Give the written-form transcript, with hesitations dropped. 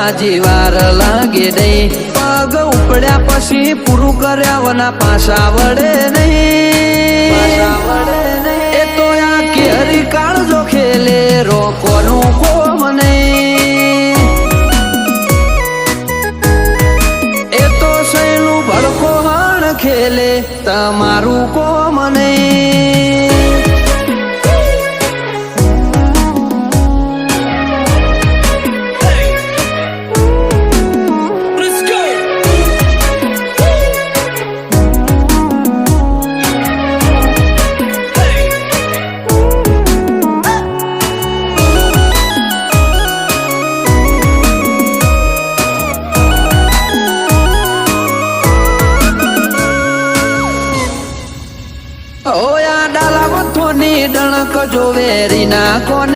હાજી વાર લાગે નહીં પગ ઉપડ્યા પછી પૂરું કર્યા વના પાછા વડે નહીં એ તો આ કેરી કાળજો ખેલે રોકોનું કોમ નહીં એ તો સૈનું ભડકો હણ ખેલે તમારું કોમ નહીં ઓયા ડાલા મથોની ડણક જો વેરી ના કોને